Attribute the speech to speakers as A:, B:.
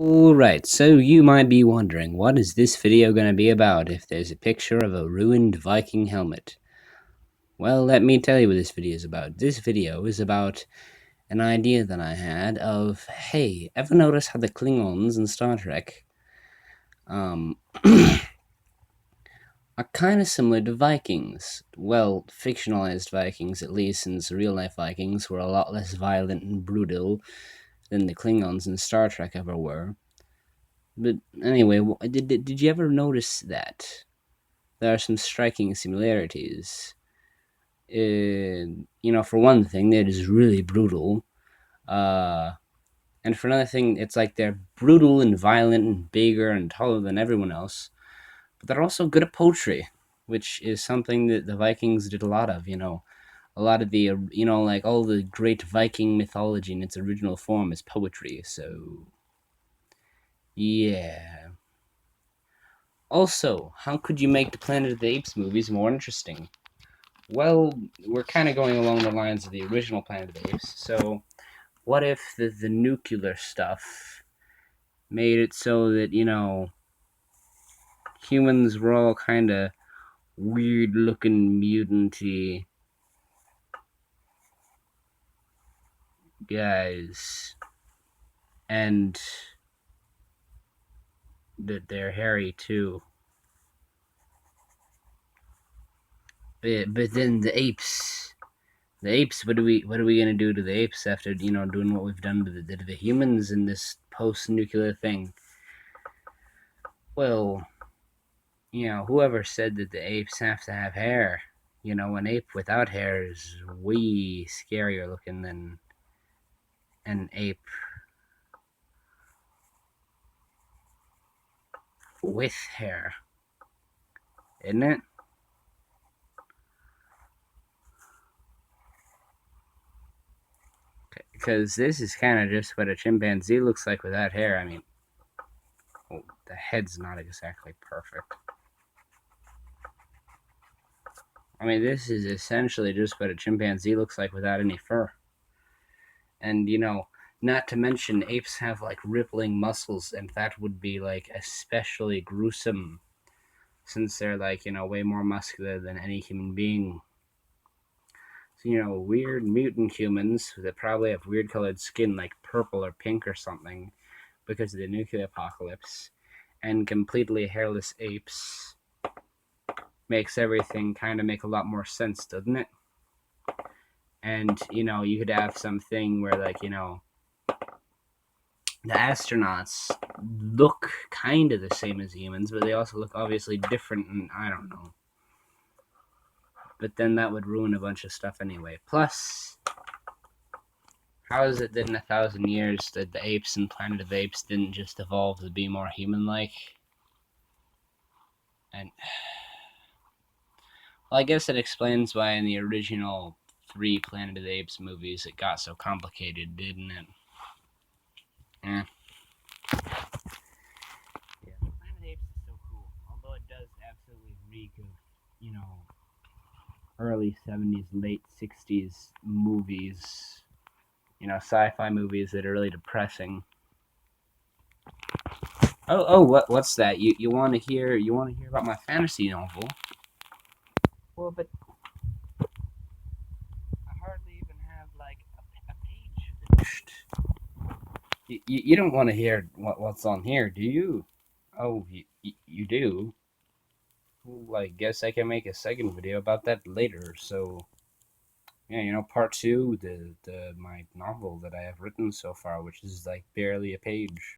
A: Alright, so you might be wondering, what is this video going to be about if there's a picture of a ruined Viking helmet? Well, let me tell you what this video is about. This video is about an idea that I had of, hey, ever notice how the Klingons in Star Trek um, are kind of similar to Vikings? Well, fictionalized Vikings, at least, since real-life Vikings were a lot less violent and brutal than the Klingons in Star Trek ever were. But anyway, did you ever notice that there are some striking similarities? For one thing, it is really brutal. Uh, and for another thing, it's like they're brutal and violent and bigger and taller than everyone else. But they're also good at poetry, which is something that the Vikings did a lot of. A lot of the like all the great Viking mythology in its original form is poetry. So yeah. Also, how could you make the Planet of the Apes movies more interesting? Well, we're kind of going along the lines of the original Planet of the Apes. So, what if the nuclear stuff made it so that, humans were all kind of weird looking mutanty guys, and that they're hairy too? But then the apes, what are we gonna do to the apes after doing what we've done to the humans in this post-nuclear thing? Well, whoever said that the apes have to have hair? An ape without hair is way scarier looking than an ape with hair, isn't it? Because this is kind of just what a chimpanzee looks like without hair. I mean, the head's not exactly perfect. I mean, this is essentially just what a chimpanzee looks like without any fur. And, not to mention, apes have like rippling muscles, and that would be like especially gruesome since they're like, way more muscular than any human being. So, weird mutant humans that probably have weird colored skin like purple or pink or something because of the nuclear apocalypse, and completely hairless apes makes everything kind of make a lot more sense, doesn't it? And, you could have something where, like, the astronauts look kind of the same as humans, but they also look obviously different, and I don't know. But then that would ruin a bunch of stuff anyway. Plus, how is it that in 1,000 years that the apes in Planet of the Apes didn't just evolve to be more human-like? And, well, I guess it explains why in the original 3 Planet of the Apes movies it got so complicated, didn't it? Eh. Yeah, Planet of the Apes is so cool. Although it does absolutely reek of, early 70s, late 60s movies. Sci-fi movies that are really depressing. What's that? You want to hear about my fantasy novel? Well, but I hardly even have like a page finished. You don't want to hear what's on here, do you? Oh, you do? Well, I guess I can make a second video about that later. So yeah, part 2, the my novel that I have written so far, which is like barely a page.